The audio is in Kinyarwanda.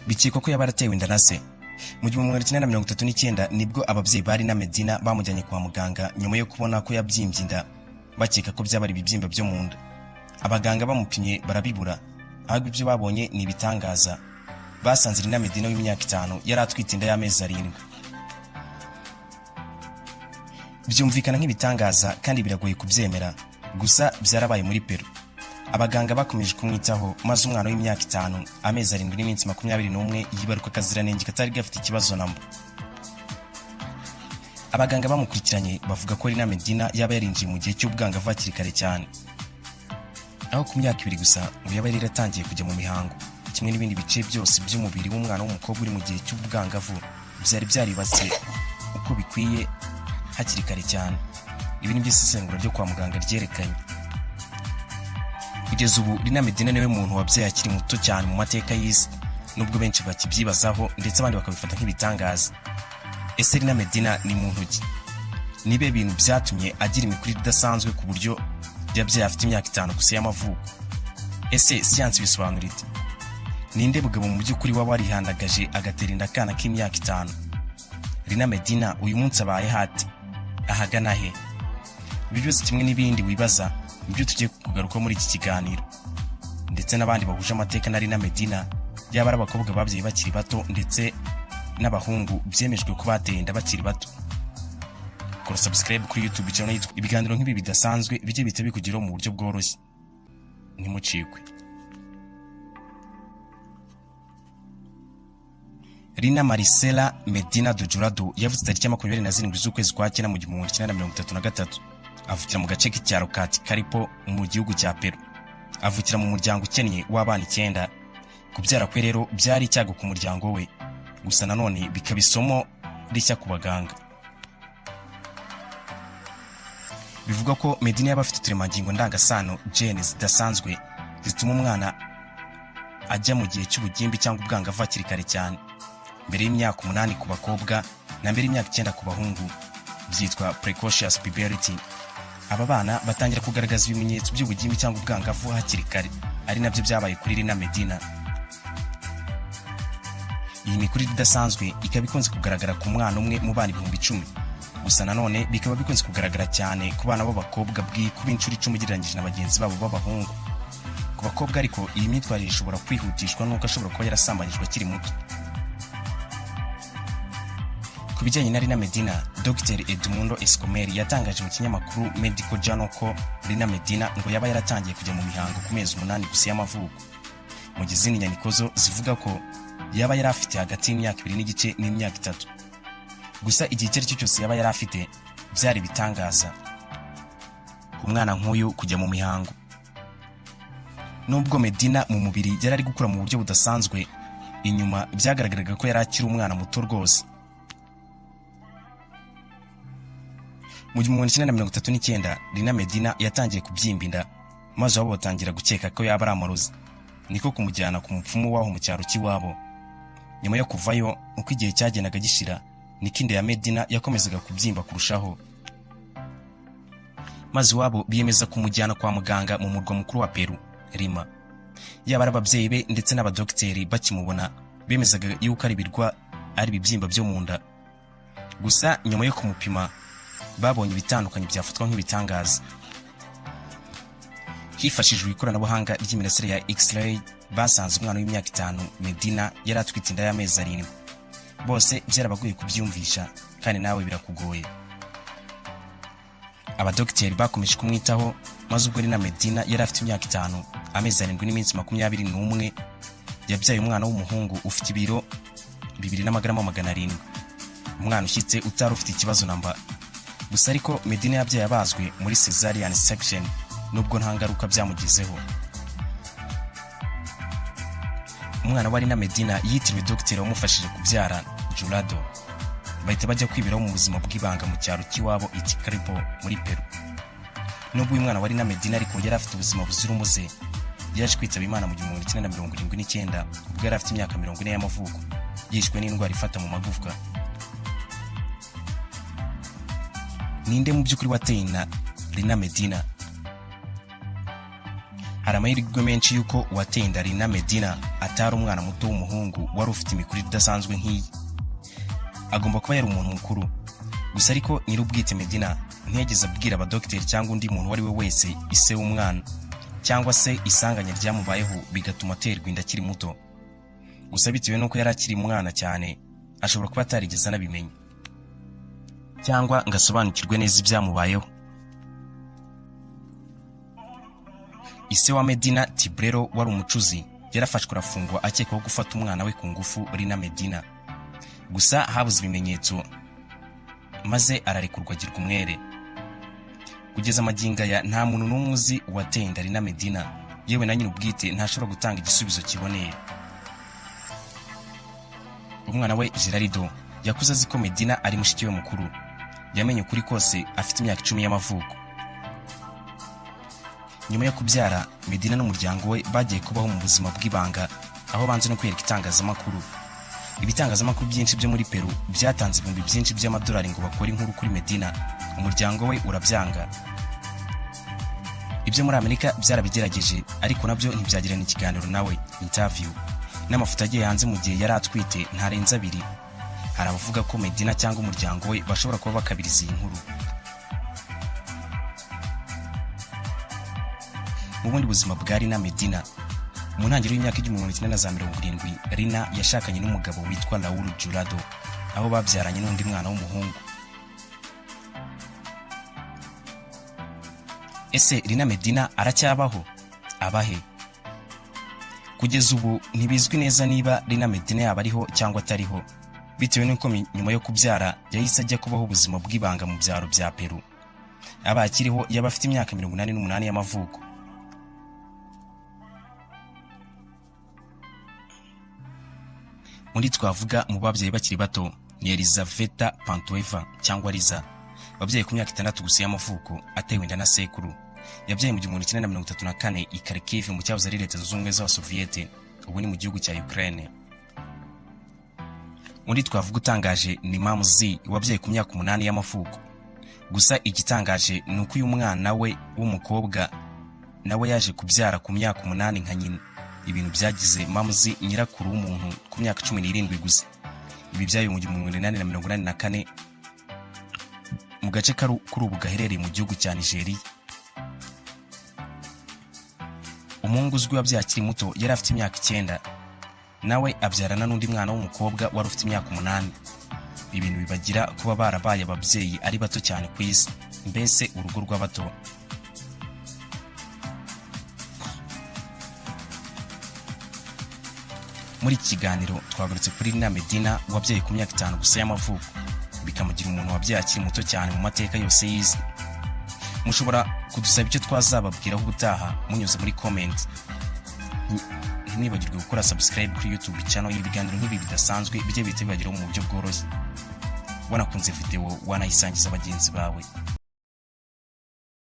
bikekwa ko yabaratewe inda na se. Mu 1939 nibwo ababyeyi bari na Medina bamujyanye kwa muganga nyuma yo kubona ko yabyimbye inda, bakeka ko byaba ari ibibyimba byo mu nda. Abaganga bamupimye barabibura, ahubwo ibyo babonye ni ibitangaza. Basanze Rina Medina w'imyaka 5 yari atwite inda y'amezi 7. Byumvikana nk'ibitangaza kandi biragoye kubyemera, gusa byarabaye muri Peru. Abaganga bakomeje kumwitaho maze umwana w'imyaka 5 amezi 7 n'iminsi 21 yibaruka akaziranenge katari gafite ikibazo namba. Abaganga bamukurikiranye bavuga ko Rina Medina yaba yarinjiye mu gihe cy'ubwangavu hakiri kare cyane, aho ku myaka 2 gusa ngo yaba yari yaratangiye kujya mu mihango. Kimwe n'ibindi bice byose by'umubiri w'umwana w'umukobwa uri mu gihe cy'ubwangavu byari byaribatse uko bikwiye hakiri kare cyane. Ibi ni by'isesengura ryo kwa muganga ryerekanye. Kugeza ubu Rina Medina niwe muntu wabyaye akiri muto cyane mu mateka y'isi, nubwo benshi bakibyibazaho ndetse abandi bakabifata nk'ibitangaza. Ese Rina Medina ni muntu ki? Nibe bintu byatumye agira imikurire idasanzwe ku buryo yabyaye afite imyaka 5 gusa y'amavuko? Ese siyansi bisobanura ite? Ninde mugabo mu by'ukuri waba warihandagaje agatera inda akana k'imyaka 5? Rina Medina uyu munsi abaye hati, ahagana he? Ibi byose kimwe n'ibindi wibaza ibyo tugiye kugaruka muri iki kiganiro, ndetse n'abandi bahuje amateka na Rina Medina, yaba ari abakobwa babyaye bakiri bato ndetse n'abahungu byemejwe ko bateye inda bakiri bato. Kora subscribe kuri YouTube channel yitwa ibiganiro nk'ibi bidasanzwe bijye bite bikugiraho mu buryo bworoshye, ntimucikwe. Rina Maricela Medina do Jurado yavutse tariki 27 z'ukwezi kwa cyenda mu 1933. Avukira mu gace k'icyaro ka Caripo mu gihugu cya Peru. Avukira mu muryango ukennye w'abana 9. Kubyara kwe rero byari icyago ku muryango we, gusa nanone bikaba isomo rishya ku baganga. Bivuga ko Medina yaba afite uturemangingo ndangasano genes zidasanzwe zituma umwana ajya mu gihe cy'ubugimbi cyangwa ubwangavu hakiri kare cyane. Mbere y'imyaka 8 ku bakobwa na mbere y'imyaka 9 ku bahungu, byitwa precocious puberty. Aba bana batangira kugaragaza ibimenyetso by'ubugimbi cyangwa ubwangavu hakiri kare, ari nabyo byabaye kuri Rina Medina. Iyi mikurire idasanzwe ikaba ikunze kugaragara ku mwana umwe mu bana 10,000, gusa nanone bikaba bikunze kugaragara cyane ku bana b'abakobwa bw'ikuba inshuro 10 ugereranyije na bagenzi babo b'abahungu. Ku bakobwa ariko iyi myitwarire ishobora kwihutishwa n'uko ashobora kuba yarasambanyijwe akiri muto. Ku bijyanye na Rina Medina, Dr. Edmundo Escomeri yatangaje mu kinyamakuru Medical Journal ko Rina Medina ngo yaba yaratangiye kujya mu mihango ku mezi 8 gusa y'amavuko, mu gihe izindi nyandiko zo zivuga ko yaba yari afite hagati y'imyaka 2 n'igice n'imyaka 3. Gusa igihe icyo ari cyo cyose yaba yari afite byari bitangaza ku mwana nk'uyu kujya mu mihango. Nubwo Medina mu mubiri yari ari gukura mu buryo budasanzwe, inyuma byagaragaraga ko yari akiri umwana muto rwose. Mu 1939 Rina Medina yatangiye kubyimba inda, maze abo batangira gukeka ko yaba ari amarozi, niko kumujyana ku mupfumu waho mu cyaro cy'iwabo. Nyuma yo kuvayo uko igihe cyagenaga gishira, niko inda ya Medina yakomezaga kubyimba kurushaho, maze wabo biyemeza kumujyana kwa muganga mu murwa mukuru wa Peru, Lima. Yaba ari ababyeyi be ndetse n'abadokiteri bakimubona bemezaga yuko ari birwa ari ibibyimba byo mu nda. Gusa nyuma yo kumupima babonye ibitandukanye byafatwa nk'ibitangaza. Hifashishijwe ikoranabuhanga ry'imirasire ya X-ray, basanze umwana w'imyaka 5 Medina yari atwite inda y'amezi 7. Bose byarabagoye kubyumvisha kandi nawe birakugoye. Abadokiteri bakomeje kumwitaho, maze ubwo Rina Medina yari afite imyaka 5 amezi 7 n'iminsi 21, yabyaye umwana w'umuhungu ufite ibiro 2.7 umwana ushyitse utari ufite ikibazo namba. Gusa ariko Medina yabyaye abazwe muri cesarean section, nubwo nta ngaruka byamugizeho. Umwana wa Rina Medina yitiriwe dogiteri wamufashije kubyara Jurado. Bahita bajya kwibiraho mu buzima bw'ibanga mu cyaro cy'iwabo i Caripo muri Peru. Nubwo uyu mwana wa Rina Medina ariko yari afite ubuzima buzira umuze, yaje kwitaba Imana mu 1979 ubwo yari afite imyaka 40 y'amavuko, yishwe n'indwara ifata mu magufwa. Ninde mu by'ukuri wateye inda Rina Medina? hari amahirwe menshi yuko uwateye inda Rina Medina atari umwana muto w'umuhungu wari ufite imikurire idasanzwe nk'iyi. Agomba kuba yari umuntu mukuru. Gusa ariko nyir'ubwite Medina ntiyageze abwira abadogiteri cyangwa undi muntu wari we wese ise w'umwana cyangwa se isanganya ryamubayeho bigatuma aterwa inda akiri muto. Gusa bitewe nuko yari akiri umwana cyane, ashobora kuba atarigeze anabimenya cyangwa ngo asobanukirwe neza ibyamubayeho. Ise wa Medina, Tibrero, wari umucuzi, yarafashwe arafungwa akekwaho gufata umwana we ku ngufu Rina Medina. Gusa habuze ibimenyetso maze ararekurwa agirwa umwere. Kugeza magingo aya nta muntu n'umwe uzi uwateye inda Rina Medina, yewe na nyir'ubwite ntashobora gutanga igisubizo kiboneye. Umwana we Gerardo yakuze azi ko Medina ari mushiki we mukuru. Yamenye ukuri kose afite imyaka 10 y'amavuko. Nyuma yo kubyara, Medina n'umuryango we bagiye kubaho mu buzima bw'ibanga, aho banze no kwereka itangazamakuru. Ibitangazamakuru byinshi byo muri Peru byatanze ibihumbi byinshi by'amadolari ngo bakore inkuru kuri Medina. Umuryango we urabyanga. Ibyo muri Amerika byarabigerageje, ariko nabyo ntibyagirana ikiganiro nawe, interview. N'amafoto agiye hanze mu gihe yari atwite ntarenze 2. Hari abavuga ko Medina cyangwa umuryango we bashobora kuba bakabiriza iyi nkuru. Mu bundi buzima bwa Rina Medina, mu ntangiriro y'imyaka 1970, Rina yashakanye n'umugabo witwa Raul Jurado, aho babyaranye n'undi mwana w'umuhungu. Ese Rina Medina aracyabaho? Abahe? Kugeza ubu ntibizwi neza niba Rina Medina yaba ariho cyangwa atariho, bitewe n'uko nyuma yo kubyara yahise ajya kubaho ubuzima bw'ibanga mu byaro bya Peru. Aba akiriho yaba afite imyaka 88 y'amavuko. Undi twavuga mu babyeyi bakiri bato ni Elizaveta Pantoeva cyangwa Liza, babyeyi ku myaka 6 gusa y'amavuko, atewe inda na sekuru. Yabyaye mu 1934 i Kharkiv mu cyahoze ari Leta Zunze Ubumwe z'Abasoviyete, ubu ni mu gihugu cya Ukraine. Undi twavuga utangaje ni Mam Z, wabyaye ku myaka 8 y'amavuko. Gusa igitangaje ni uko uyu mwana we w'umukobwa nawe yaje kubyara ku myaka 8 nka nyina. Ibintu byagize Mam Z nyirakuru w'umuntu ku myaka 17 gusa. Ibi byayo mu 1884 mu gace kuri ubu gaherereye mu gihugu cya Nigeria. Umuhungu uzwi wabyaye akiri muto yari afite imyaka 9, nawe abyarana n'undi mwana w'umukobwa wari ufite imyaka 8. Ibintu bibagira kuba barabaye ababyeyi ari bato cyane ku isi, mbese urugo rw'abato. Muri iki kiganiro twagarutse kuri Rina Medina wabyaye ku myaka 5 gusa y'amavuko, bikamugira umuntu wabyaye akiri muto cyane mu mateka yose y'isi. Mushobora kudusaba icyo twazababwiraho ubutaha munyuze muri comment. Ntimwibagirwe gukora subscribe kuri YouTube channel y'ibiganiro nk'ibi bidasanzwe bijye bite bibageraho mu buryo bworoshye. Wanakunze video wanayisangiza bagenzi bawe.